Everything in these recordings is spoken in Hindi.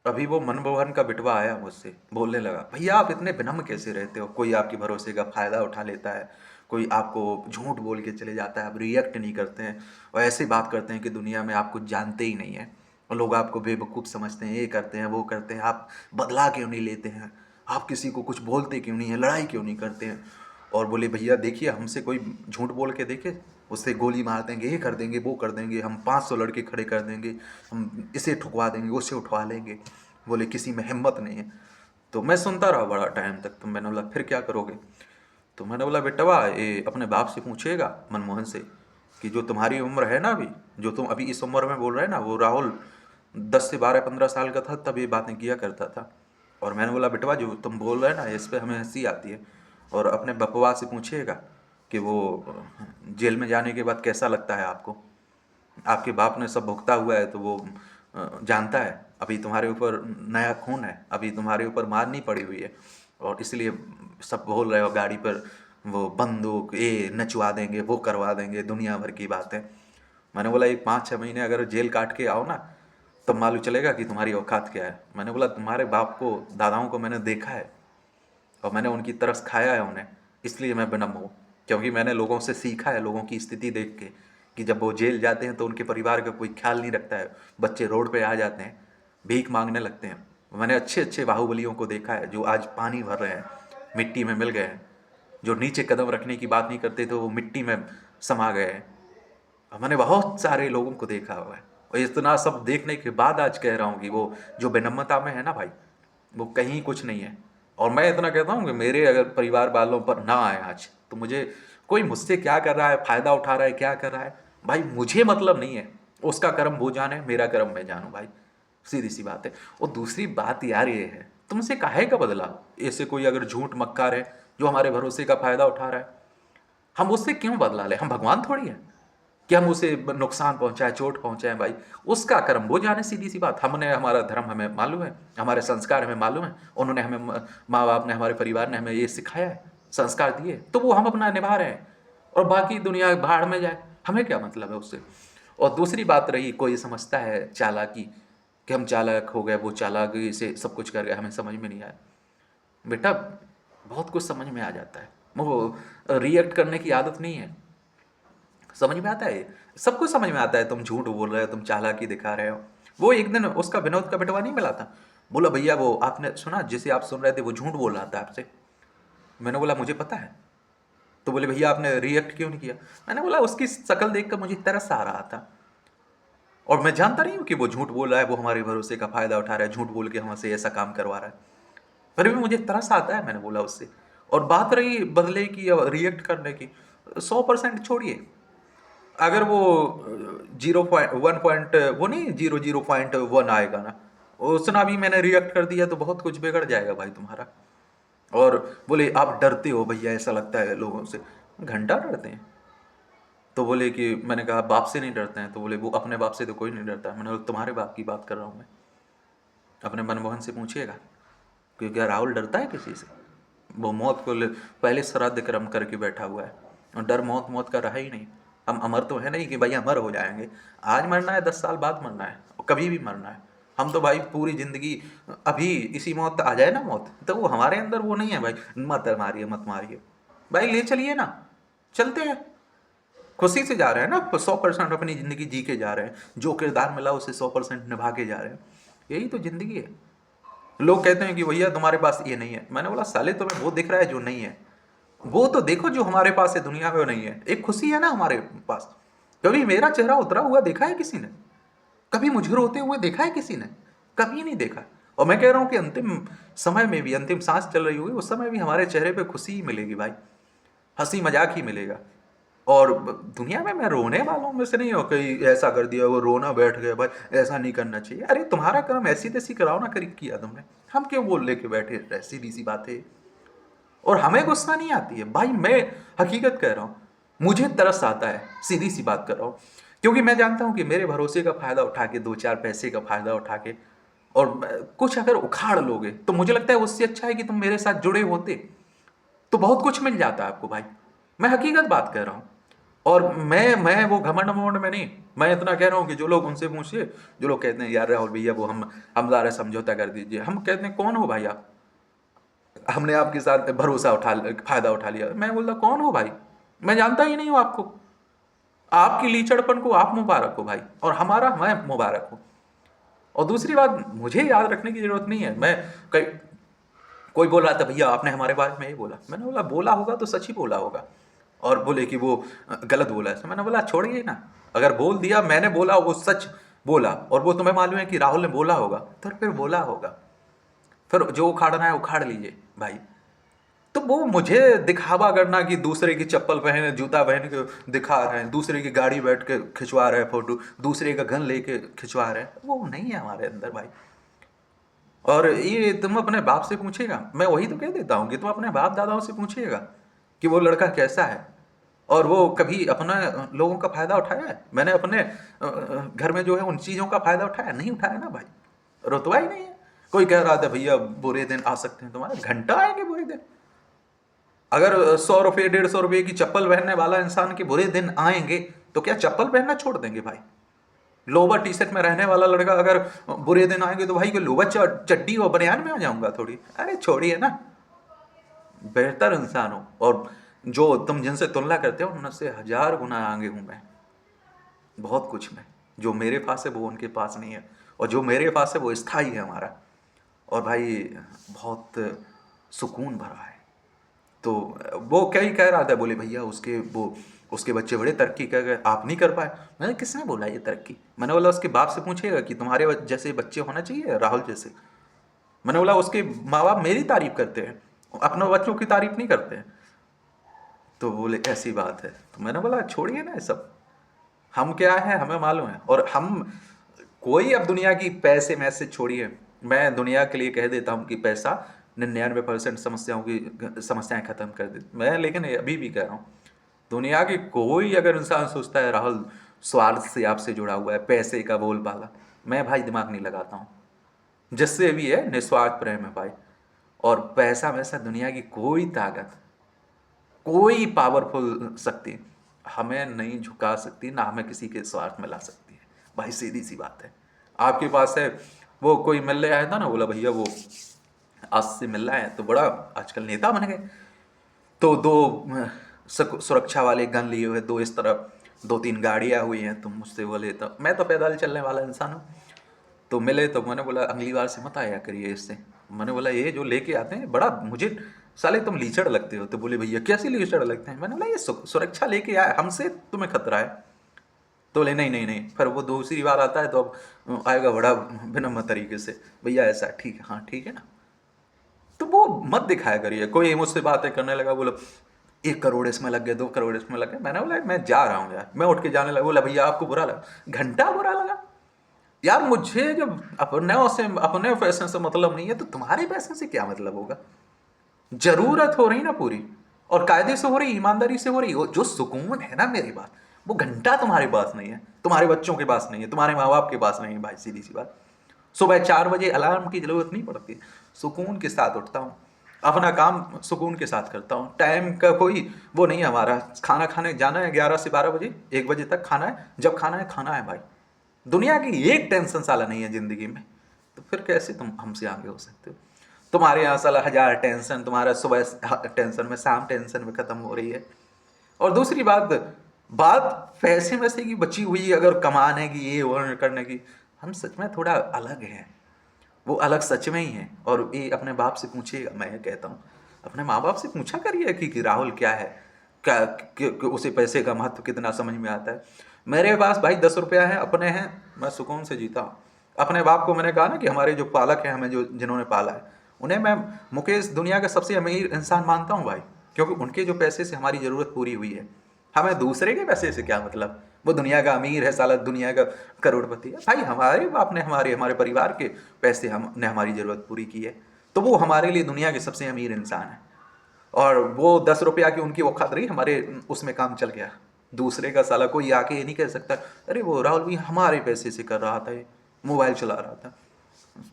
अभी वो मनमोहन का बिटवा आया मुझसे, बोलने लगा भैया आप इतने विनम्र कैसे रहते हो, कोई आपके भरोसे का फ़ायदा उठा लेता है, कोई आपको झूठ बोल के चले जाता है, आप रिएक्ट नहीं करते हैं और ऐसे बात करते हैं कि दुनिया में आप कुछ जानते ही नहीं हैं और लोग आपको बेवकूफ़ समझते हैं, ये करते हैं वो करते हैं, आप बदला क्यों नहीं लेते हैं, आप किसी को कुछ बोलते क्यों नहीं है, लड़ाई क्यों नहीं करते हैं। और बोले भैया देखिए हमसे कोई झूठ बोल के देखे, उससे गोली मार देंगे, ये कर देंगे वो कर देंगे, हम 500 लड़के खड़े कर देंगे, हम इसे ठुकवा देंगे उसे उठवा लेंगे। बोले किसी में हिम्मत नहीं है। तो मैं सुनता रहा बड़ा टाइम तक। तो मैंने बोला फिर क्या करोगे। तो मैंने बोला बेटवा ये अपने बाप से पूछिएगा मनमोहन से कि जो तुम्हारी उम्र है ना अभी, जो तुम अभी इस उम्र में बोल रहे हैं ना, वो राहुल 10 से 12 15 साल का था तब ये बातें किया करता था। और मैंने बोला बेटवा जो तुम बोल रहे हैं ना इस पे हमें हंसी आती है। और अपने बपवा से पूछिएगा कि वो जेल में जाने के बाद कैसा लगता है आपको। आपके बाप ने सब भुगता हुआ है तो वो जानता है। अभी तुम्हारे ऊपर नया खून है, अभी तुम्हारे ऊपर मार नहीं पड़ी हुई है और इसलिए सब बोल रहे हो गाड़ी पर वो बंदूक ये नचवा देंगे वो करवा देंगे, दुनिया भर की बातें। मैंने बोला एक 5 6 महीने अगर जेल काट के आओ ना तब मालूम चलेगा कि तुम्हारी औकात क्या है। मैंने बोला तुम्हारे बाप को दादाओं को मैंने देखा है और मैंने उनकी तरस खाया है उन्हें, इसलिए मैं विनम्र हूँ। क्योंकि मैंने लोगों से सीखा है, लोगों की स्थिति देख के, कि जब वो जेल जाते हैं तो उनके परिवार का कोई ख्याल नहीं रखता है, बच्चे रोड पे आ जाते हैं, भीख मांगने लगते हैं। मैंने अच्छे अच्छे बाहुबलियों को देखा है जो आज पानी भर रहे हैं, मिट्टी में मिल गए हैं, जो नीचे कदम रखने की बात नहीं करते थे वो मिट्टी में समा गए हैं। और मैंने बहुत सारे लोगों को देखा हुआ है और इतना सब देखने के बाद आज कह रहा हूँ कि वो जो विनम्रता में है ना भाई, वो कहीं कुछ नहीं है। और मैं इतना कहता हूँ कि मेरे अगर परिवार वालों पर ना आए आज तो मुझे कोई मुझसे क्या कर रहा है, फ़ायदा उठा रहा है, क्या कर रहा है भाई, मुझे मतलब नहीं है। उसका कर्म वो जाने, मेरा कर्म मैं जानूँ भाई, सीधी सी बात है। और दूसरी बात यार ये है, तुमसे काहे का बदला। ऐसे कोई अगर झूठ मक्कार है जो हमारे भरोसे का फ़ायदा उठा रहा है, हम उससे क्यों बदला लें। हम भगवान थोड़ी है कि हम उसे नुकसान पहुंचाएं, चोट पहुंचाएं भाई। उसका कर्म वो जाने, सीधी सी बात। हमने, हमारा धर्म हमें मालूम है, हमारे संस्कार हमें मालूम है, उन्होंने हमें, माँ बाप ने, हमारे परिवार ने हमें ये सिखाया है, संस्कार दिए, तो वो हम अपना निभा रहे हैं। और बाकी दुनिया भाड़ में जाए, हमें क्या मतलब है उससे। और दूसरी बात रही, कोई समझता है चालाकी कि हम चालाक हो गए, वो चालाकी से सब कुछ कर गए, हमें समझ में नहीं आया। बेटा बहुत कुछ समझ में आ जाता है, वो रिएक्ट करने की आदत नहीं है। समझ में आता है, सब कुछ समझ में आता है। तुम झूठ बोल रहे हो, तुम चालाकी दिखा रहे हो। वो एक दिन उसका विनोद का बेटवा नहीं मिला था, बोला भैया वो आपने सुना जिसे आप सुन रहे थे वो झूठ बोल रहा था आपसे। मैंने बोला मुझे पता है। तो बोले भैया आपने रिएक्ट क्यों नहीं किया। मैंने बोला उसकी शक्ल देखकर मुझे तरस आ रहा था और मैं जानता नहीं हूँ कि वो झूठ बोल रहा है, वो हमारे भरोसे का फायदा उठा रहा है, झूठ बोल के हमसे ऐसा काम करवा रहा है। फिर भी मुझे तरस आता है, मैंने बोला उससे। और बात रही बदले की या रिएक्ट करने की, 100% छोड़िए। अगर वो 0.1 वो नहीं 0.1 आएगा ना, उतना भी मैंने रिएक्ट कर दिया तो बहुत कुछ बिगड़ जाएगा भाई तुम्हारा। और बोले आप डरते हो भैया, ऐसा लगता है लोगों से। घंटा डरते हैं। तो बोले कि मैंने कहा बाप से नहीं डरते हैं। तो बोले वो अपने बाप से तो कोई नहीं डरता। मैंने बोला तुम्हारे बाप की बात कर रहा हूँ मैं, अपने मनमोहन से पूछिएगा कि क्या राहुल डरता है किसी से। वो मौत को पहले श्राद्ध कर्म करके बैठा हुआ है और डर मौत मौत का रहा ही नहीं। हम अमर तो है नहीं कि भाई अमर हो जाएंगे, आज मरना है 10 साल बाद मरना है और कभी भी मरना है। हम तो भाई पूरी जिंदगी, अभी इसी मौत आ जाए ना मौत तो वो हमारे अंदर वो नहीं है भाई, मत मारिए मत मारिए भाई, ले चलिए ना, चलते हैं। खुशी से जा रहे हैं ना, 100% अपनी जिंदगी जी के जा रहे हैं, जो किरदार मिला उसे 100% निभा के जा रहे हैं। यही तो जिंदगी है। लोग कहते हैं कि भैया तुम्हारे पास ये नहीं है। मैंने बोला साले तुम्हें वो दिख रहा है जो नहीं है, वो तो देखो जो हमारे पास है दुनिया में वो नहीं है। एक खुशी है ना हमारे पास। कभी मेरा चेहरा उतरा हुआ देखा है किसी ने? कभी मुझे रोते हुए देखा है किसी ने? कभी नहीं देखा। और मैं कह रहा हूँ कि अंतिम समय में भी, अंतिम सांस चल रही होगी उस समय भी हमारे चेहरे पे खुशी ही मिलेगी भाई, हंसी मजाक ही मिलेगा। और दुनिया में मैं रोने वालों में से नहीं हो, कहीं ऐसा कर दिया वो रोना बैठ गया भाई, ऐसा नहीं करना चाहिए। अरे तुम्हारा काम ऐसी तैसी कराओ ना, करी किया तुमने, हम क्यों बोल लेके बैठे रहे, सीधी सी बात है। और हमें गुस्सा नहीं आती है भाई, मैं हकीकत कह रहा हूँ, मुझे तरस आता है, सीधी सी बात कर रहा हूँ। क्योंकि मैं जानता हूँ कि मेरे भरोसे का फायदा उठा के, 2 4 पैसे का फायदा उठा के, और कुछ अगर उखाड़ लोगे तो मुझे लगता है उससे अच्छा है कि तुम मेरे साथ जुड़े होते, तो बहुत कुछ मिल जाता है आपको भाई। मैं हकीकत बात कर रहा हूँ। और मैं वो घमंड वमंड में नहीं, मैं इतना कह रहा हूँ कि जो लोग उनसे पूछिए, जो लोग कहते हैं यार राहुल भैया वो हम ज़रा समझौता कर दीजिए, हम कहते हैं कौन हो भाई आप, हमने आपके साथ भरोसा फायदा उठा लिया। मैं बोलता कौन हो भाई, मैं जानता ही नहीं हूँ आपको, आपकी लीचड़पन को आप मुबारक हो भाई, और हमारा मैं मुबारक हूँ। और दूसरी बात, मुझे याद रखने की जरूरत नहीं है। मैं कई कोई बोल रहा था भैया आपने हमारे बारे में ये बोला, मैंने बोला बोला होगा तो सच ही बोला होगा, और बोले कि वो गलत बोला है, मैंने बोला छोड़िए ना, अगर बोल दिया मैंने बोला वो सच बोला और वो तुम्हें मालूम है कि राहुल ने बोला होगा, तो फिर बोला होगा, फिर जो उखाड़ना है उखाड़ लीजिए भाई। तो वो मुझे दिखावा करना कि दूसरे की चप्पल पहने जूता पहन के दिखा रहे हैं, दूसरे की गाड़ी बैठ के खिंचवा रहे हैं फोटो, दूसरे का गन लेके खिंचवा रहे हैं, वो नहीं है हमारे अंदर भाई। और ये तुम अपने बाप से पूछेगा, मैं वही तो कह देता हूँ कि तुम अपने बाप दादाओं से पूछिएगा कि वो लड़का कैसा है, और वो कभी अपना लोगों का फायदा उठाया है। मैंने अपने घर में जो है उन चीज़ों का फायदा उठाया नहीं, उठाया ना भाई, रुतबा ही नहीं है। कोई कह रहा था भैया बुरे दिन आ सकते हैं तुम्हारे, घंटा आएंगे बुरे दिन। अगर 100 रुपये 150 रुपये की चप्पल पहनने वाला इंसान के बुरे दिन आएंगे तो क्या चप्पल पहनना छोड़ देंगे भाई? लोवर टी शर्ट में रहने वाला लड़का अगर बुरे दिन आएंगे तो भाई को लोवर चड्डी और बनियान में आ जाऊंगा थोड़ी, अरे छोड़िए ना, बेहतर इंसान हो। और जो तुम जिनसे तुलना करते हो उनसे 1000 गुना आगे हूं मैं, बहुत कुछ में, जो मेरे पास है वो उनके पास नहीं है, और जो मेरे पास है वो स्थायी है हमारा। और भाई बहुत सुकून भरा है। तो वो क्या ही कह रहा था, बोले भैया उसके बच्चे बड़े तरक्की कर गए, आप नहीं कर पाए। मैंने किसने बोला ये तरक्की? मैंने बोला उसके बाप से पूछिएगा कि तुम्हारे जैसे बच्चे होना चाहिए राहुल जैसे। मैंने बोला उसके माँ बाप मेरी तारीफ करते हैं, अपने बच्चों की तारीफ नहीं करते हैं। तो बोले ऐसी बात है, तो मैंने बोला छोड़िए ना ये सब, हम क्या है हमें मालूम है। और हम कोई अब दुनिया की पैसे मैसेज छोड़िए, मैं दुनिया के लिए कह देता हूँ कि पैसा 99% समस्याएं खत्म कर देती मैं, लेकिन अभी भी कह रहा हूँ दुनिया की कोई अगर इंसान सोचता है राहुल स्वार्थ से आपसे जुड़ा हुआ है, पैसे का बोलबाला, मैं भाई दिमाग नहीं लगाता हूँ। जिससे भी है निस्वार्थ प्रेम है भाई। और पैसा वैसा दुनिया की कोई ताकत, कोई पावरफुल शक्ति हमें नहीं झुका सकती, ना हमें किसी के स्वार्थ में ला सकती है भाई, सीधी सी बात है। आपके पास है, वो कोई मिलने आया था ना, बोला भैया वो आज से मिलना है, तो बड़ा आजकल नेता बन गए, तो दो सुरक्षा वाले गन लिए हुए, दो इस तरफ, 2-3 गाड़ियाँ हुई हैं, तुम मुझसे बोले, तो मैं तो पैदल चलने वाला इंसान हूँ। तो मिले तो मैंने बोला अगली बार से मत आया करिए इससे। मैंने बोला ये जो लेके आते हैं बड़ा मुझे, साले तुम लीचड़ लगते हो। तो बोले भैया कैसे लीचड़ लगते हैं? मैंने बोला ये सुरक्षा लेके आए, हमसे तुम्हें खतरा है। तो बोले नहीं नहीं नहीं, फिर वो दूसरी बार आता है तो अब आएगा बड़ा विनम्र तरीके से, भैया ऐसा ठीक है, हाँ ठीक है ना। तो वो मत दिखाया करिए। कोई मुझसे बातें करने लगा, बोला 1 करोड़ इसमें लग गए, 2 करोड़ इसमें लग गए। मैंने बोला मैं जा रहा हूँ यार, मैं उठ के जाने लगा। बोला भैया आपको बुरा लगा? घंटा बुरा लगा यार, मुझे जब अपने पैसे से मतलब नहीं है तो तुम्हारे पैसे से क्या मतलब होगा? जरूरत हो रही ना पूरी, और कायदे से हो रही, ईमानदारी से हो रही, जो सुकून है ना मेरी बात, वो घंटा तुम्हारे पास नहीं है, तुम्हारे बच्चों के पास नहीं है, तुम्हारे माँ बाप के पास नहीं है भाई, सीधी सी बात। सुबह 4 बजे अलार्म की जरूरत नहीं पड़ती, सुकून के साथ उठता हूँ, अपना काम सुकून के साथ करता हूँ। टाइम का कोई वो नहीं है हमारा, खाना खाने जाना है 11 से 12 बजे, 1 बजे तक खाना है, जब खाना है भाई। दुनिया की एक टेंशन साला नहीं है जिंदगी में, तो फिर कैसे तुम हमसे आगे हो सकते हो? तुम्हारे यहाँ साला 1000 टेंशन, तुम्हारा सुबह टेंशन में, शाम टेंशन में खत्म हो रही है। और दूसरी बात, बात पैसे में से की बची हुई अगर कमाने की, ये वो करने की, हम सच में थोड़ा अलग हैं, वो अलग सच में ही है। और ये अपने बाप से पूछिएगा, मैं ये कहता हूँ अपने माँ बाप से पूछा करिए कि राहुल क्या है, क्या कि उसे पैसे का महत्व कितना समझ में आता है। मेरे पास भाई 10 रुपया है, अपने हैं, मैं सुकून से जीता हूँ। अपने बाप को मैंने कहा ना कि हमारे जो पालक हैं, हमें जो जिन्होंने पाला है, उन्हें मैं मुकेश दुनिया का सबसे अमीर इंसान मानता हूँ भाई, क्योंकि उनके जो पैसे से हमारी ज़रूरत पूरी हुई है। हमें दूसरे के पैसे से क्या मतलब, वो दुनिया का अमीर है साला, दुनिया का करोड़पति है भाई, हमारे बाप ने हमारे हमारे परिवार के पैसे हमने हमारी ज़रूरत पूरी की है, तो वो हमारे लिए दुनिया के सबसे अमीर इंसान है। और वो 10 रुपया की उनकी औकात रही, हमारे उसमें काम चल गया। दूसरे का साला कोई आके ये नहीं कह सकता अरे वो राहुल भी हमारे पैसे से कर रहा था, ये मोबाइल चला रहा था।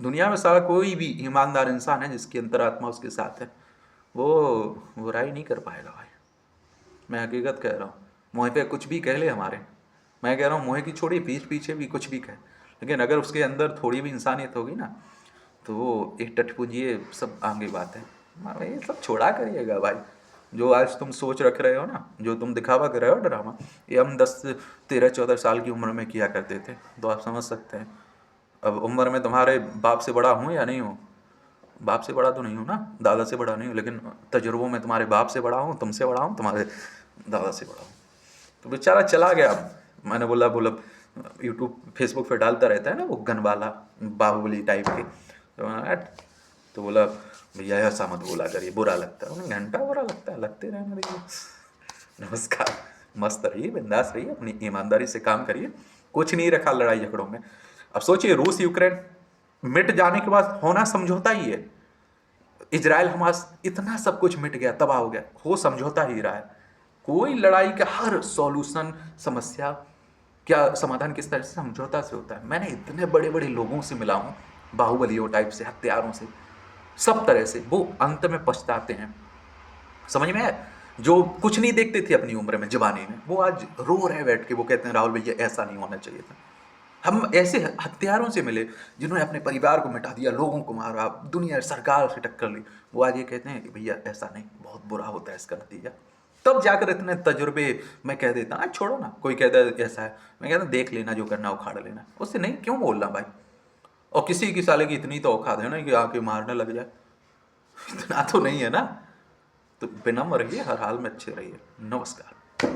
दुनिया में साला कोई भी ईमानदार इंसान है जिसकी अंतरात्मा उसके साथ है, वो बुराई नहीं कर पाएगा भाई, मैं हकीकत कह रहा हूँ। मुँह पे कुछ भी कह ले हमारे, मैं कह रहा हूँ मुँह की छोड़िए, पीठ पीछे भी कुछ भी कहे, लेकिन अगर उसके अंदर थोड़ी भी इंसानियत होगी ना, तो वो एक टटपुंजी ये सब आगे बात है। ये सब छोड़ा करिएगा भाई। जो आज तुम सोच रख रहे हो ना, जो तुम दिखावा कर रहे हो ड्रामा, ये हम 10, 13, 14 साल की उम्र में किया करते थे, तो आप समझ सकते हैं। अब उम्र में तुम्हारे बाप से बड़ा हूँ या नहीं हूँ? बाप से बड़ा तो नहीं हूँ ना, दादा से बड़ा नहीं हूँ, लेकिन तजुर्बों में तुम्हारे बाप से बड़ा हूँ, तुमसे बड़ा हूँ, तुम्हारे दादा से बड़ा हूँ। तो बेचारा चला गया। मैंने बोला बोला यूट्यूब फेसबुक पे डालता रहता है ना वो गन वाला, बाहुबली टाइप के, तो तो बोला भैया ऐसा मत बोला करिए, बुरा लगता है। उन्हें घंटा बुरा लगता है, लगते रहने देखिए। नमस्कार, मस्त रहिए, बिंदास रहिए, अपनी ईमानदारी से काम करिए, कुछ नहीं रखा लड़ाई झगड़ों में। अब सोचिए रूस यूक्रेन मिट जाने के बाद होना समझौता ही है, इजराइल हमास इतना सब कुछ मिट गया, तबाह हो गया, वो समझौता ही रहा है। कोई लड़ाई का हर सॉल्यूशन, समस्या क्या समाधान किस तरह से समझौता से होता है। मैंने इतने बड़े बड़े लोगों से मिला हूँ, बाहुबलियों टाइप से, हत्यारों से, सब तरह से, वो अंत में पछताते हैं। समझ में आया? जो कुछ नहीं देखते थे अपनी उम्र में, जवानी में, वो आज रो रहे बैठ के, वो कहते हैं राहुल भैया ऐसा नहीं होना चाहिए था। हम ऐसे हत्यारों से मिले जिन्होंने अपने परिवार को मिटा दिया, लोगों को मारा, दुनिया सरकार से टक्कर ली, वो आज ये कहते हैं कि भैया ऐसा नहीं, बहुत बुरा होता है इसका नतीजा। तब जाकर इतने तजुर्बे मैं कह देता, आज छोड़ो ना, कोई कहता है ऐसा है, मैं कहता देख लेना, जो करना उखाड़ लेना, उससे नहीं क्यों बोलना भाई। और किसी की साले की इतनी तो औकात है ना कि आके मारने लग जाए, इतना तो नहीं है ना। तो विनम्र रहिए, हर हाल में अच्छे रहिए। नमस्कार।